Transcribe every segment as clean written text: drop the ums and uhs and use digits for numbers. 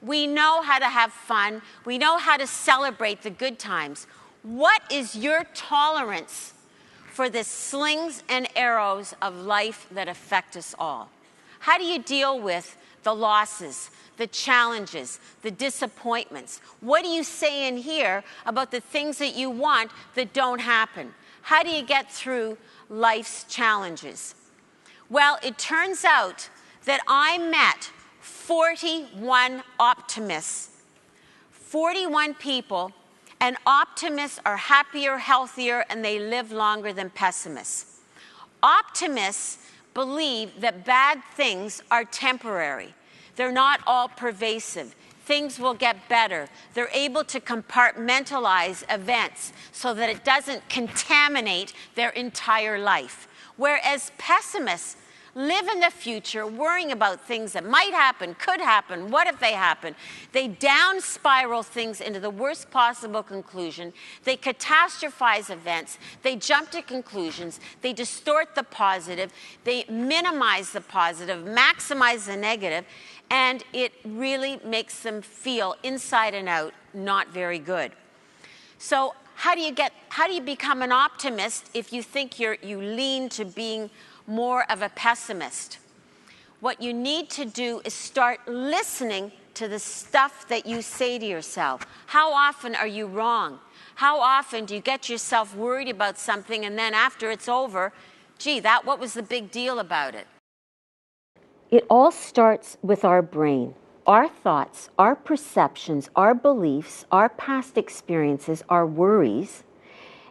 We know how to have fun. We know how to celebrate the good times. What is your tolerance for the slings and arrows of life that affect us all? How do you deal with the losses, the challenges, the disappointments? What do you say in here about the things that you want that don't happen? How do you get through life's challenges? Well, it turns out that I met 41 optimists, 41 people, and optimists are happier, healthier, and they live longer than pessimists. Optimists believe that bad things are temporary. They're not all pervasive. Things will get better. They're able to compartmentalize events so that it doesn't contaminate their entire life. Whereas pessimists live in the future, worrying about things that might happen, could happen, what if they happen. They down spiral things into the worst possible conclusion. They catastrophize events. They jump to conclusions. They distort the positive. They minimize the positive, maximize the negative, and it really makes them feel inside and out not very good. So how do you become an optimist if you think you lean to being more of a pessimist? What you need to do is start listening to the stuff that you say to yourself. How often are you wrong? How often do you get yourself worried about something and then after it's over, gee, what was the big deal about it? It all starts with our brain. Our thoughts, our perceptions, our beliefs, our past experiences, our worries.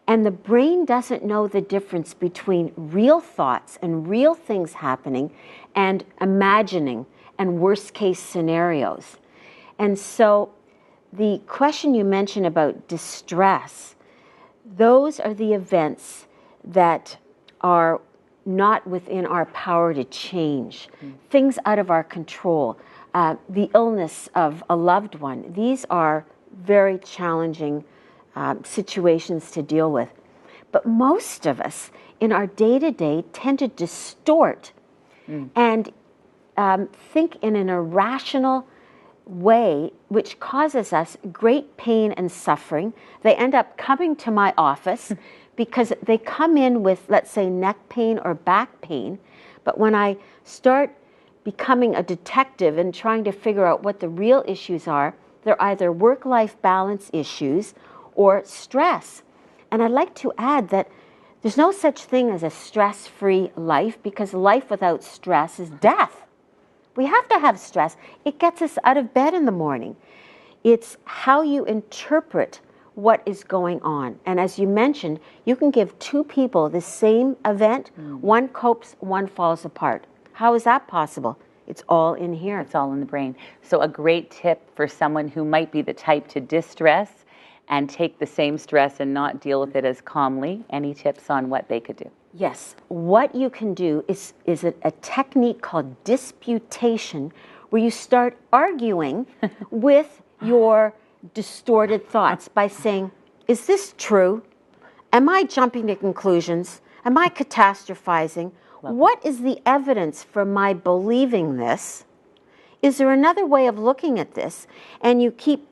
And the brain doesn't know the difference between real thoughts and real things happening and imagining and worst case scenarios. And so the question you mentioned about distress, those are the events that are not within our power to change. Things out of our control, the illness of a loved one. These are very challenging situations to deal with. But most of us in our day-to-day tend to distort and think in an irrational way, which causes us great pain and suffering. They end up coming to my office because they come in with, let's say, neck pain or back pain. But when I start becoming a detective and trying to figure out what the real issues are, they're either work-life balance issues or stress. And I'd like to add that there's no such thing as a stress-free life, because life without stress is death. We have to have stress. It gets us out of bed in the morning. It's how you interpret what is going on. And as you mentioned, you can give two people the same event, one copes, one falls apart. How is that possible? It's all in here. It's all in the brain. So a great tip for someone who might be the type to distress and take the same stress and not deal with it as calmly. Any tips on what they could do? Yes. What you can do is a technique called disputation, where you start arguing with your distorted thoughts by saying, is this true? Am I jumping to conclusions? Am I catastrophizing? What is the evidence for my believing this? Is there another way of looking at this? And you keep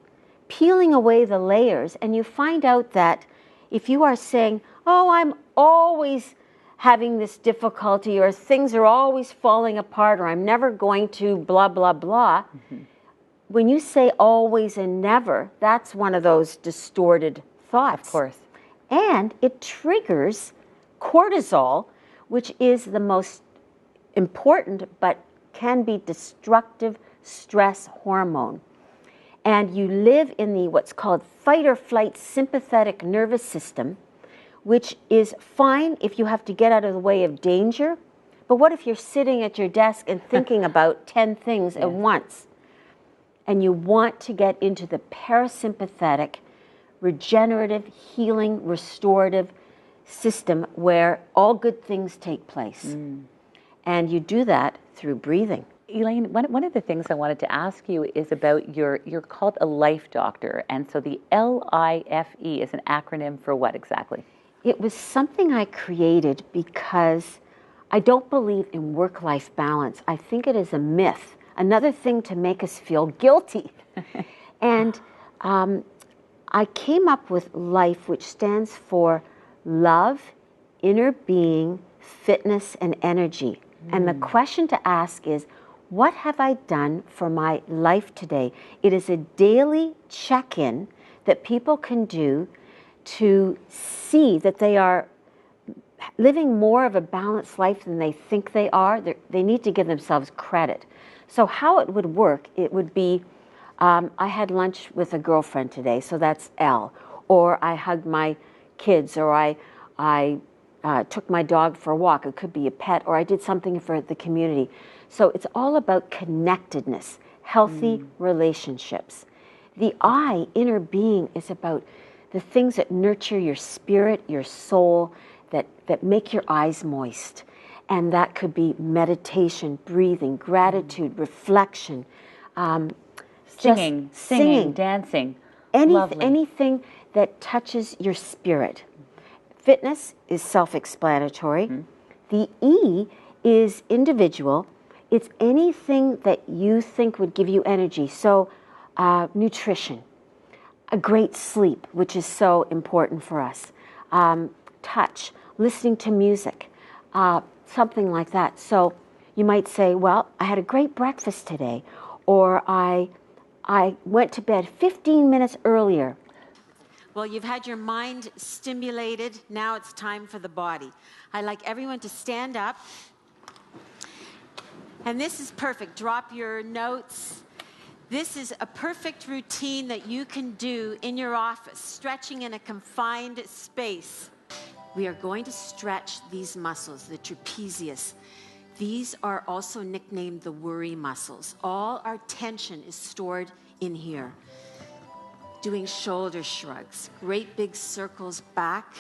peeling away the layers, and you find out that if you are saying, oh, I'm always having this difficulty, or things are always falling apart, or I'm never going to blah, blah, blah, when you say always and never, that's one of those distorted thoughts. Of course. And it triggers cortisol, which is the most important but can be destructive stress hormone. And you live in the what's called fight or flight sympathetic nervous system, which is fine if you have to get out of the way of danger. But what if you're sitting at your desk and thinking about 10 things at once? And you want to get into the parasympathetic, regenerative, healing, restorative system where all good things take place. And you do that through breathing. Elaine, one of the things I wanted to ask you is about you're called a life doctor. And so the LIFE is an acronym for what exactly? It was something I created because I don't believe in work-life balance. I think it is a myth, another thing to make us feel guilty And I came up with LIFE, which stands for love, inner being, fitness, and energy. And the question to ask is, what have I done for my life today? It is a daily check-in that people can do to see that they are living more of a balanced life than they think they are. They need to give themselves credit. So how it would work, it would be, I had lunch with a girlfriend today, so that's L. Or I hugged my kids, or I took my dog for a walk. It could be a pet, or I did something for the community. So it's all about connectedness, healthy relationships. The I, inner being, is about the things that nurture your spirit, your soul, that make your eyes moist. And that could be meditation, breathing, gratitude, reflection, singing, dancing. Anything that touches your spirit. Fitness is self-explanatory. The E is individual. It's anything that you think would give you energy. So nutrition, a great sleep, which is so important for us. Touch, listening to music, something like that. So you might say, well, I had a great breakfast today, or I went to bed 15 minutes earlier. Well, you've had your mind stimulated. Now it's time for the body. I'd like everyone to stand up. And this is perfect. Drop your notes. This is a perfect routine that you can do in your office, stretching in a confined space. We are going to stretch these muscles, the trapezius. These are also nicknamed the worry muscles. All our tension is stored in here. Doing shoulder shrugs, great big circles back.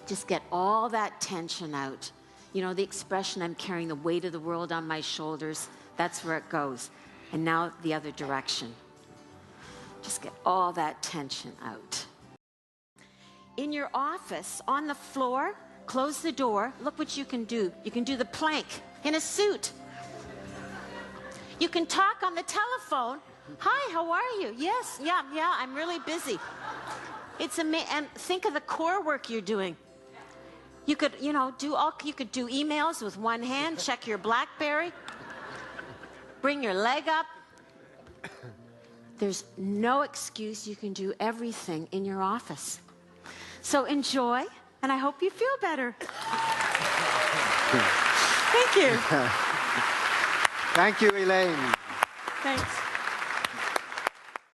Just get all that tension out. You know, the expression, I'm carrying the weight of the world on my shoulders, that's where it goes. And now the other direction. Just get all that tension out. In your office, on the floor, close the door. Look what you can do. You can do the plank in a suit. You can talk on the telephone. Hi, how are you? Yes, yeah, I'm really busy. It's amazing. And think of the core work you're doing. You could, you could do emails with one hand, check your BlackBerry, bring your leg up. There's no excuse. You can do everything in your office. So enjoy, and I hope you feel better. Thank you. Thank you, Elaine. Thanks.